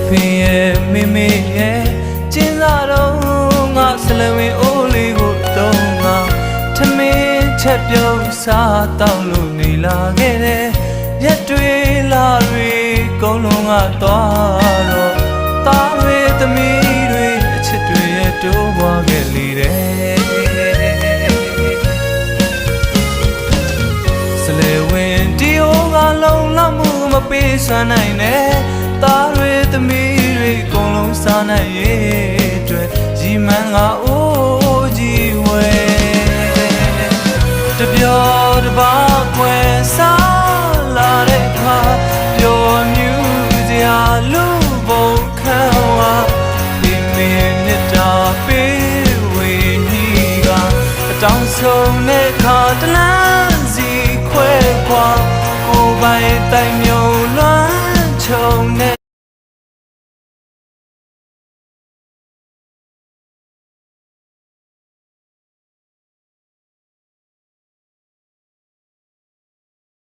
ဖေရဲ့မေမေရဲ့ကျင်းစာတော့ငါဆလဝင်းအိုးလေးကိုတုံးငါထမင်းချက်ပြုတ်စားတောက်လို့နေလာခဲ့တယ်ရက်တွေလာတွေကုန်လုံးကသွားတော့သားတွေသမီးတွေအချစ်တွေရဲ့တိုးပွားခဲ့လေတယ်ဆလေဝင်ဒီအိုကလုံလမှုမပေးစမ်းနိုင်နဲ့သားတွေသမီးတွေအကုန်လုံးစားနိုင်ရဲ့